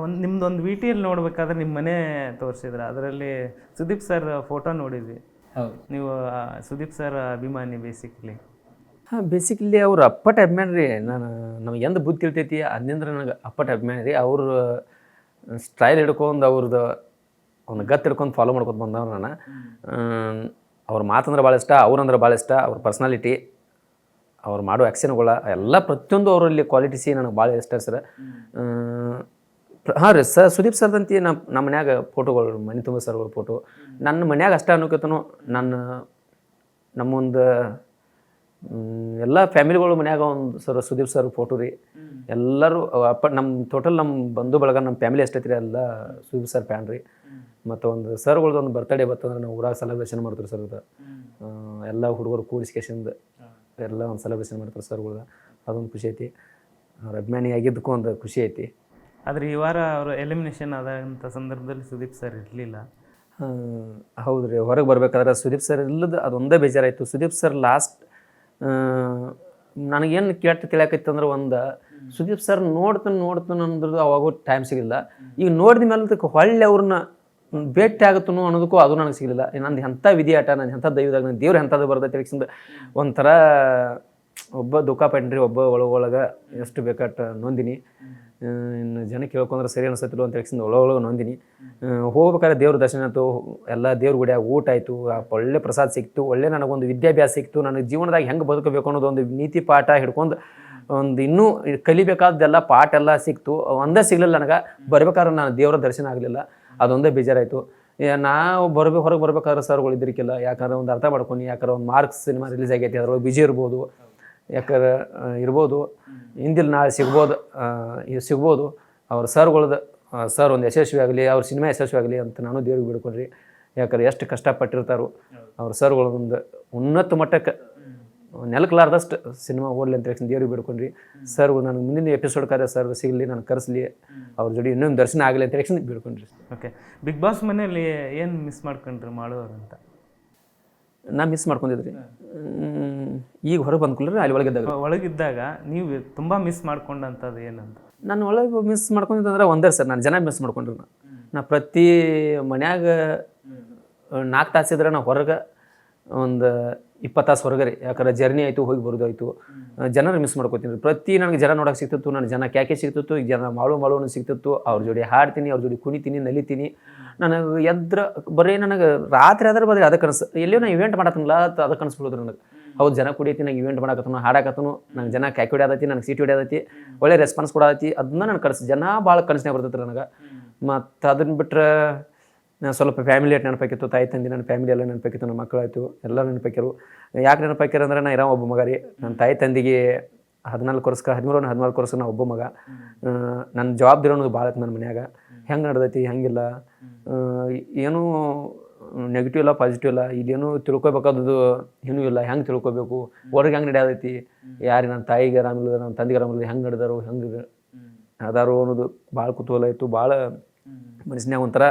ಒಂದು ನಿಮ್ದೊಂದು ವಿ ಟಿಯಲ್ಲಿ ನೋಡ್ಬೇಕಾದ್ರೆ ನಿಮ್ಮ ಮನೆ ತೋರಿಸಿದ್ರ, ಅದರಲ್ಲಿ ಸುದೀಪ್ ಸರ್ ಫೋಟೋ ನೋಡಿದ್ವಿ. ಹೌದು. ನೀವು ಸುದೀಪ್ ಸರ್ ಅಭಿಮಾನಿ ಬೇಸಿಕ್ಲಿ? ಹಾಂ, ಬೇಸಿಕಲಿ ಅವ್ರು ಅಪ್ಪಟ ಅಭಿಮಾನಿ ರೀ. ನಮಗೆ ಎಂದು ಬುದ್ಧಿ ತಿಳ್ತೈತಿ ಅದರಿಂದ ನನಗೆ ಅಪ್ಪಟ ಅಭಿಮಾನಿ ರೀ. ಅವ್ರ ಸ್ಟೈಲ್ ಹಿಡ್ಕೊಂಡು ಅವ್ರದ್ದು ಒಂದು ಗತ್ತು ಹಿಡ್ಕೊಂಡು ಫಾಲೋ ಮಾಡ್ಕೊಂಡು ಬಂದವ್ರು ನಾನು. ಅವ್ರ ಮಾತಂದ್ರೆ ಭಾಳ ಇಷ್ಟ, ಅವ್ರಂದ್ರೆ ಭಾಳ ಇಷ್ಟ. ಅವ್ರ ಪರ್ಸ್ನಾಲಿಟಿ, ಅವ್ರು ಮಾಡೋ ಆ್ಯಕ್ಷನ್ಗಳ ಎಲ್ಲ ಪ್ರತಿಯೊಂದು ಅವರಲ್ಲಿ ಕ್ವಾಲಿಟೀಸಿ ನನಗೆ ಭಾಳ ಇಷ್ಟ ಸರ್. ಹಾಂ ರೀ ಸರ್, ಸುದೀಪ್ ಸರ್ದಂತೆ ನಮ್ಮ ಮನ್ಯಾಗ ಫೋಟೋಗಳು, ಮನೆ ತುಂಬ ಸರ್ಗಳ ಫೋಟೋ ನನ್ನ ಮನ್ಯಾಗ ಅಷ್ಟೇ ಅನ್ನೋಕತನು. ನಮ್ಮೊಂದು ಎಲ್ಲ ಫ್ಯಾಮಿಲಿಗಳು ಮನ್ಯಾಗ ಒಂದು ಸರ್ ಸುದೀಪ್ ಸರ್ ಫೋಟೋ ರೀ. ಎಲ್ಲರೂ ನಮ್ಮ ಟೋಟಲ್ ನಮ್ಮ ಬಂಧು ಬಳಗ, ನಮ್ಮ ಫ್ಯಾಮಿಲಿ ಎಷ್ಟೈತಿ ರೀ ಎಲ್ಲ ಸುದೀಪ್ ಸರ್ ಫ್ಯಾನ್ ರೀ. ಮತ್ತು ಒಂದು ಸರ್ಗಳ್ದು ಒಂದು ಬರ್ತಡೇ ಬರ್ತಂದ್ರೆ ನಾವು ಊರಾಗ ಸೆಲೆಬ್ರೇಷನ್ ಮಾಡ್ತೀವಿ ಸರ್. ಅದು ಎಲ್ಲ ಹುಡುಗರು ಕೂಡಿಸ್ಕೇಶಿಂದ ಎಲ್ಲ ಒಂದು ಸೆಲೆಬ್ರೇಷನ್ ಮಾಡ್ತಾರೆ ಸರ್ಗಳ್ದು. ಅದೊಂದು ಖುಷಿ ಐತಿ. ಅವ್ರ ಅಭಿಮಾನಿ ಆಗಿದ್ದಕ್ಕೂ ಒಂದು ಖುಷಿ ಐತಿ. ಆದರೆ ಈ ವಾರ ಅವರು ಎಲಿಮಿನೇಷನ್ ಆದಂಥ ಸಂದರ್ಭದಲ್ಲಿ ಸುದೀಪ್ ಸರ್ ಇರಲಿಲ್ಲ. ಹೌದು ರೀ, ಹೊರಗೆ ಬರ್ಬೇಕಾದ್ರೆ ಸುದೀಪ್ ಸರ್ ಇಲ್ಲದ ಅದೊಂದೇ ಬೇಜಾರಾಯಿತು. ಸುದೀಪ್ ಸರ್ ಲಾಸ್ಟ್ ನನಗೇನು ಕೆಟ್ಟ ತಿಳಿಯಾಕೈತೆ ಅಂದ್ರೆ, ಒಂದು ಸುದೀಪ್ ಸರ್ ನೋಡ್ತಾನೆ ಅಂದ್ರದ್ದು ಅವಾಗೂ ಟೈಮ್ ಸಿಗಲಿಲ್ಲ. ಈಗ ನೋಡಿದ ಮೇಲೆ ಹೊಳ್ಳಿ ಅವ್ರನ್ನ ಭೇಟಿ ಆಗುತ್ತನೋ ಅನ್ನೋದಕ್ಕೂ ಅದು ನನಗೆ ಸಿಗಲಿಲ್ಲ. ನಂದು ಎಂಥ ವಿಧಿ ಆಟ, ನಾನು ಎಂಥ ದೈವದಾಗ ನನ್ನ ದೇವ್ರು ಎಂಥದ್ದು ಬರ್ತೈತೆ ತಿಳಿಸಿಂದ ಒಂಥರ ಒಬ್ಬ ದುಃಖಪಟ್ರಿ. ಒಬ್ಬ ಒಳಗೆ ಎಷ್ಟು ಬೇಕಾಟ ನೊಂದಿನಿ. ಇನ್ನು ಜನಕ್ಕೆ ಕೇಳ್ಕೊಂಡ್ರೆ ಸರಿ ಅನಿಸತ್ತಿಲ್ಲ ಅಂತ ಹೇಳಿಸಿಂದ ಒಳಗೆ ನೊಂದಿನಿ. ಹೋಗ್ಬೇಕಾದ್ರೆ ದೇವ್ರ ದರ್ಶನ ಆಯಿತು, ಎಲ್ಲ ದೇವ್ರ ಗುಡಿಯಾಗ ಊಟ ಆಯಿತು, ಒಳ್ಳೆ ಪ್ರಸಾದ ಸಿಕ್ತು, ಒಳ್ಳೆ ನನಗೊಂದು ವಿದ್ಯಾಭ್ಯಾಸ ಸಿಕ್ತು. ನನಗೆ ಜೀವನದಾಗ ಹೆಂಗೆ ಬದುಕಬೇಕು ಅನ್ನೋದು ಒಂದು ನೀತಿ ಪಾಠ ಹಿಡ್ಕೊಂಡು ಒಂದು ಇನ್ನೂ ಕಲಿಬೇಕಾದ್ದೆಲ್ಲ ಪಾಠ ಎಲ್ಲ ಸಿಕ್ತು. ಒಂದೇ ಸಿಗಲಿಲ್ಲ ನನಗೆ. ಬರ್ಬೇಕಾದ್ರೆ ನಾನು ದೇವರ ದರ್ಶನ ಆಗಲಿಲ್ಲ, ಅದೊಂದೇ ಬೇಜಾರಾಯಿತು. ನಾವು ಹೊರಗೆ ಬರ್ಬೇಕಾದ್ರೆ ಸರ್ಗಳು ಇದ್ರಿಕಿಲ್ಲ. ಯಾಕಂದ್ರೆ ಒಂದು ಅರ್ಥ ಮಾಡ್ಕೊಂಡು, ಯಾಕಂದ್ರೆ ಒಂದು ಮಾರ್ಕ್ಸ್ ಸಿನಿಮಾ ರಿಲೀಸ್ ಆಗೈತಿ, ಅದ್ರೊಳಗೆ ಬಿಜಿ ಇರ್ಬೋದು, ಯಾಕಂದ್ರೆ ಇರ್ಬೋದು, ಹಿಂದಿಲ್ ನಾಳೆ ಸಿಗ್ಬೋದು. ಅವ್ರ ಸರ್ಗಳದ್ದು ಸರ್ ಒಂದು ಯಶಸ್ವಿ ಆಗಲಿ, ಅವ್ರ ಸಿನಿಮಾ ಯಶಸ್ವಿ ಆಗಲಿ ಅಂತ ನಾನು ದೇವ್ರಿಗೆ ಬಿಡ್ಕೊಂಡ್ರಿ. ಯಾಕಂದ್ರೆ ಎಷ್ಟು ಕಷ್ಟಪಟ್ಟಿರ್ತಾರೋ ಅವ್ರ ಸರ್ಗಳೊಂದು ಉನ್ನತ ಮಟ್ಟಕ್ಕೆ ನೆಲಕಲಾರ್ದಷ್ಟು ಸಿನಿಮಾ ಓಡಲಿ ಅಂತ ಹೇಳಿ ದೇವ್ರಿಗೆ ಬಿಡ್ಕೊಂಡ್ರಿ. ಸರ್ಗಳು ನನಗೆ ಮುಂದಿನ ಎಪಿಸೋಡ್ ಕಾರ್ಯ ಸರ್ ಸಿಗಲಿ, ನಾನು ಕರೆಸಲಿ, ಅವ್ರ ಜೋಡಿ ಇನ್ನೊಂದು ದರ್ಶನ ಆಗಲಿ ಅಂತ ಹೇಳಿ ಬಿಡ್ಕೊಂಡ್ರಿ. ಓಕೆ, ಬಿಗ್ ಬಾಸ್ ಮನೇಲಿ ಏನು ಮಿಸ್ ಮಾಡ್ಕೊಂಡ್ರಿ ಮಾಡೋರು ಅಂತ? ನಾ ಮಿಸ್ ಮಾಡ್ಕೊಂಡಿದ್ರಿ. ಈಗ ಹೊರಗೆ ಬಂದ್ಕೊಳ್ಳ್ರಿ, ಅಲ್ಲಿ ಒಳಗಿದ್ದಾಗ ನೀವು ತುಂಬ ಮಿಸ್ ಮಾಡ್ಕೊಂಡಂಥದ್ದು ಏನಂತ? ನಾನು ಒಳಗೆ ಮಿಸ್ ಮಾಡ್ಕೊಂಡಿದ್ದಂದ್ರೆ ಒಂದೇ ಸರ್, ನಾನು ಜನ ಮಿಸ್ ಮಾಡ್ಕೊಂಡ್ರಿ. ನಾ ಪ್ರತಿ ಮನ್ಯಾಗ 4 ತಾಸಿದ್ರೆ ನಾವು ಹೊರಗೆ ಒಂದು 20 ತಾಸು ಹೊರಗೆ ರೀ. ಯಾಕಂದ್ರೆ ಜರ್ನಿ ಆಯಿತು, ಹೋಗಿ ಬರೋದಾಯಿತು, ಜನರು ಮಿಸ್ ಮಾಡ್ಕೊತೀನಿ. ಪ್ರತಿ ನನಗೆ ಜನ ನೋಡೋಕೆ ಸಿಗ್ತಿತ್ತು, ನನ್ನ ಜನ ಕ್ಯಾಕೆ ಸಿಗ್ತಿತ್ತು, ಈಗ ಜನ ಮಾಡು ಸಿಗ್ತಿತ್ತು. ಅವ್ರ ಜೋಡಿ ಹಾಡ್ತೀನಿ, ಅವ್ರ ಜೋಡಿ ಕುಣಿತೀನಿ, ನಲಿತೀನಿ. ನನಗೆ ಎದ್ರ ಬರೀ ನನಗೆ ರಾತ್ರಿ ಆದ್ರೆ ಬರೀ ಅದಕ್ಕೆ ಅನ್ಸ ಎಲ್ಲಿಯೋ ನಾ ಇವೆಂಟ್ ಮಾಡತ್ತನಲ್ಲ ಅದಕ್ಕೆ ಅನ್ಸ್ಬಿಡೋದು ನನಗೆ. ಹೌದು, ಜನ ಕುಡಿಯತಿ, ನಂಗೆ ಇವೆಂಟ್ ಮಾಡಕತ್ತನು, ಹಾಡಾಕತ್ತನು, ನಂಗೆ ಜನ ಕ್ಯಾಕೆ ಹೊಡ್ಯಾದೈತಿ, ನನಗೆ ಸೀಟ್ ಹೊಡ್ಯಾದೈತಿ, ಒಳ್ಳೆ ರೆಸ್ಪಾನ್ಸ್ ಕೊಡಾದೈತಿ. ಅದನ್ನ ನಾನು ಜನ ಭಾಳ ಕನಸಿನಾಗ ಬರ್ತೈತೆ ನನಗೆ. ಮತ್ತು ಅದನ್ನ ಬಿಟ್ಟರೆ ನಾನು ಸ್ವಲ್ಪ ಫ್ಯಾಮಿಲಿ ಆಯ್ತು ನೆನಪಾಕಿತ್ತು, ತಾಯಿ ತಂದೆ ನನ್ನ ಫ್ಯಾಮಿಲಿ ಎಲ್ಲ ನೆನಪಾಕಿತ್ತು, ನನ್ನ ಮಕ್ಕಳಾಯಿತು, ಎಲ್ಲ ನೆನಪಾಕ್ಯಾರು. ಯಾಕೆ ನೆನಪಾಕ್ಯಾರ ಅಂದ್ರೆ, ನಾ ಇರೋ ಒಬ್ಬ ಮಗ ರೀ. ನನ್ನ ತಾಯಿ ತಂದೆಗೆ 14 ವರ್ಷಕ್ಕೆ 13-14 ವರ್ಷಕ್ಕೆ ನಾ ಒಬ್ಬ ಮಗ. ನನ್ನ ಜವಾಬ್ದಾರಿ ಅನ್ನೋದು ಭಾಳ ಐತೆ ನನ್ನ ಮನ್ಯಾಗ. ಹೆಂಗೆ ನಡ್ದೈತಿ, ಹೆಂಗಿಲ್ಲ, ಏನೂ ನೆಗೆಟಿವ್ ಇಲ್ಲ, ಪಾಸಿಟಿವ್ ಇಲ್ಲ, ಇದೇನು ತಿಳ್ಕೊಬೇಕಾದದ್ದು ಏನೂ ಇಲ್ಲ. ಹೆಂಗೆ ತಿಳ್ಕೊಬೇಕು, ಹೊರಗೆ ಹೆಂಗೆ ನಡೆಯೋದೈತಿ, ಯಾರಿಗೆ ನನ್ನ ತಾಯಿಗೆ ಆರಾಮಿಲ್ಲ, ನನ್ನ ತಂದೆಗೆ ಆರಾಮಿಲ್ಲ, ಹೆಂಗೆ ನಡೆದಾರೋ, ಹೆಂಗೆ ಅದಾರೋ ಅನ್ನೋದು ಭಾಳ ಕುತೂಹಲ ಇತ್ತು. ಭಾಳ ಮನಸ್ಸಿನಾಗ ಒಂಥರ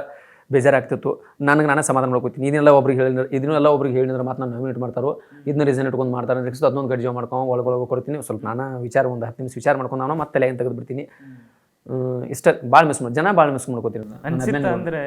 ಬೇಜಾರಾಗ್ತಿತ್ತು. ನಾನೇ ಸಮಾಧಾನ ಮಾಡ್ಕೊತೀನಿ. ಇದನ್ನೆಲ್ಲ ಒಬ್ರಿಗೆ ಹೇಳಿದ್ರೆ ಮಾತ್ರ ನಾನು ನಾಮಿನೇಟ್ ಮಾಡ್ತಾರೋ, ಇದನ್ನ ರೀಸನ್ ಇಟ್ಕೊಂಡು ಮಾಡ್ತಾರೆ ನೆಕ್ಸ್ಟ್ ಅದನ್ನೊಂದು ಗಡ್ಜಿ ಮಾಡ್ಕೊಂಡು ಒಳಗೊಳಗೆ ಕೊಡ್ತೀನಿ. ಸ್ವಲ್ಪ ನಾನು ವಿಚಾರ ಒಂದು 10 ನಿಮಿಷ ವಿಚಾರ ಮಾಡ್ಕೊಂಡು ನಾನು ಮತ್ತೆ ಲೈನ್ ತೆಗೆದುಬಿಡ್ತೀನಿ. ಇಷ್ಟ ಭಾಳ ಮಿಸ್ ಮಾಡಿ ಜನ ಭಾಳ ಮಿಸ್ ಮಾಡ್ಕೋತೀನಿ. ಅನ್ಸುತ್ತೆ ಅಂದರೆ